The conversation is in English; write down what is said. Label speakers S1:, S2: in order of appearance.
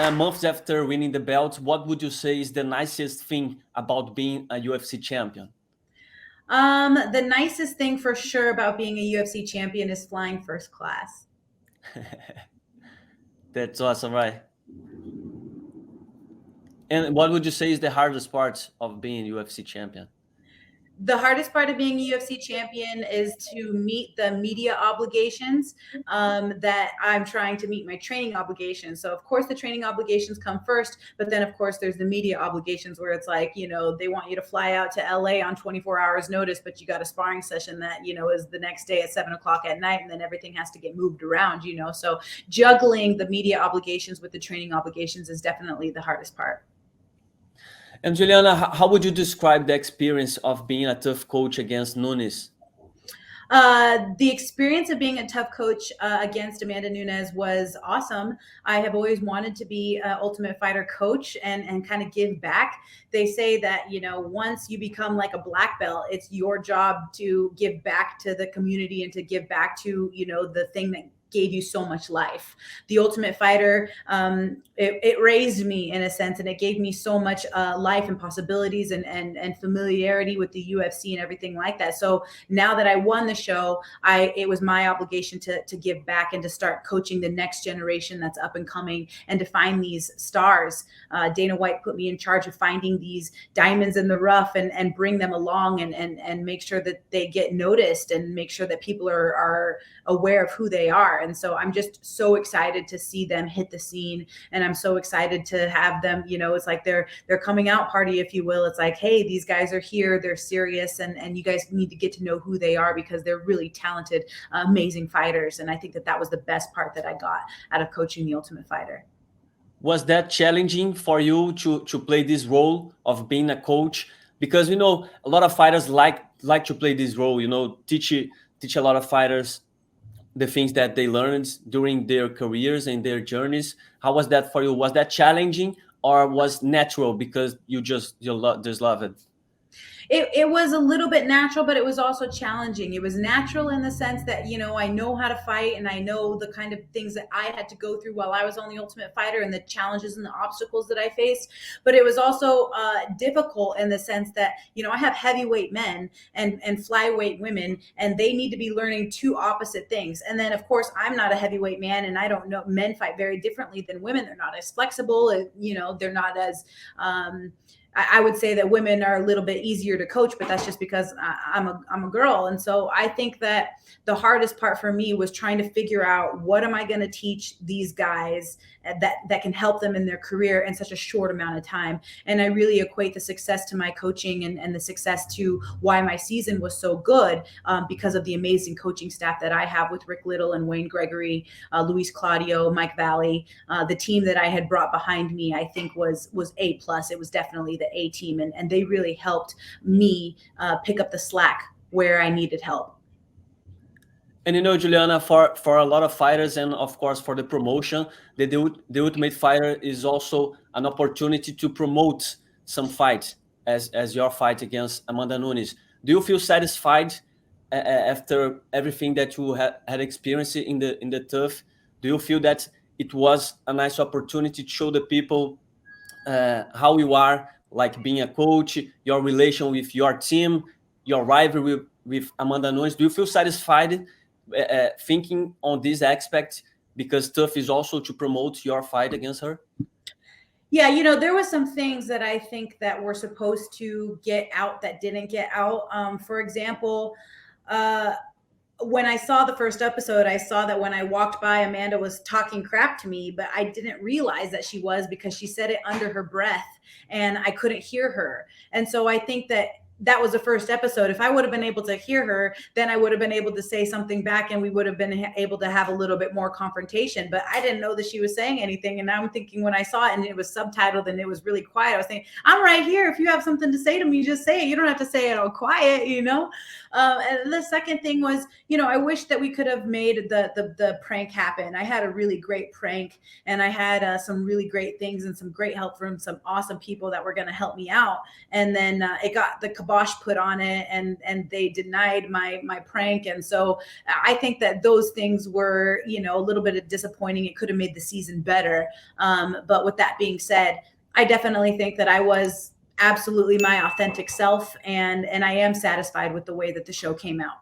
S1: months after winning the belt, what would you say is the nicest thing about being a UFC champion?
S2: The nicest thing for sure about being a UFC champion is flying first class.
S1: That's awesome, right? And what would you say is the hardest part of being UFC champion?
S2: The hardest part of being a UFC champion is to meet the media obligations that I'm trying to meet my training obligations. So, of course, the training obligations come first, but then, of course, there's the media obligations where it's like, they want you to fly out to LA on 24 hours notice, but you got a sparring session that, is the next day at 7 o'clock at night, and then everything has to get moved around. So, juggling the media obligations with the training obligations is definitely the hardest part.
S1: And Juliana, how would you describe the experience of being a tough coach against Nunes?
S2: The experience of being a tough coach against Amanda Nunes was awesome. I have always wanted to be an Ultimate Fighter coach and kind of give back. They say that, once you become like a black belt, it's your job to give back to the community and to give back to, the thing that gave you so much life. The Ultimate Fighter, it raised me in a sense, and it gave me so much life and possibilities and familiarity with the UFC and everything like that. So now that I won the show, it was my obligation to give back and to start coaching the next generation that's up and coming and to find these stars. Dana White put me in charge of finding these diamonds in the rough and bring them along and make sure that they get noticed and make sure that people are aware of who they are. And so I'm just so excited to see them hit the scene. And I'm so excited to have them, it's like their coming out party, if you will. It's like, hey, these guys are here. They're serious. And you guys need to get to know who they are because they're really talented, amazing fighters. And I think that was the best part that I got out of coaching the Ultimate Fighter.
S1: Was that challenging for you to play this role of being a coach? Because a lot of fighters like to play this role. Teach a lot of fighters the things that they learned during their careers and their journeys. How was that for you? Was that challenging or was natural because you just love it?
S2: It was a little bit natural, but it was also challenging. It was natural in the sense that, I know how to fight and I know the kind of things that I had to go through while I was on the Ultimate Fighter and the challenges and the obstacles that I faced. But it was also difficult in the sense that, I have heavyweight men and flyweight women, and they need to be learning two opposite things. And then, of course, I'm not a heavyweight man, and I don't know, men fight very differently than women. They're not as flexible, they're not as I would say that women are a little bit easier to coach, but that's just because I'm a girl. And so I think that the hardest part for me was trying to figure out what am I going to teach these guys that can help them in their career in such a short amount of time. And I really equate the success to my coaching and the success to why my season was so good because of the amazing coaching staff that I have with Rick Little and Wayne Gregory, Luis Claudio, Mike Valley. The team that I had brought behind me, I think was A+. It was definitely the A team. And they really helped me pick up the slack where I needed help.
S1: And Juliana, for a lot of fighters and of course for the promotion, the Ultimate Fighter is also an opportunity to promote some fights as your fight against Amanda Nunes. Do you feel satisfied after everything that you had experienced in the tough? Do you feel that it was a nice opportunity to show the people how you are, like being a coach, your relation with your team, your rivalry with Amanda Nunes? Do you feel satisfied thinking on this aspect, because tough is also to promote your fight against her?
S2: Yeah, there was some things that I think that were supposed to get out that didn't get out. For example, when I saw the first episode, I saw that when I walked by, Amanda was talking crap to me, but I didn't realize that she was because she said it under her breath and I couldn't hear her. And so I think that was the first episode. If I would have been able to hear her, then I would have been able to say something back and we would have been able to have a little bit more confrontation. But I didn't know that she was saying anything. And I'm thinking when I saw it and it was subtitled and it was really quiet, I was thinking, I'm right here. If you have something to say to me, just say it. You don't have to say it all quiet, And the second thing was, I wish that we could have made the prank happen. I had a really great prank and I had some really great things and some great help from some awesome people that were going to help me out. And then it got the kibosh put on it, and they denied my prank. And so I think that those things were, a little bit of disappointing. It could have made the season better. But with that being said, I definitely think that I was absolutely my authentic self, and I am satisfied with the way that the show came out.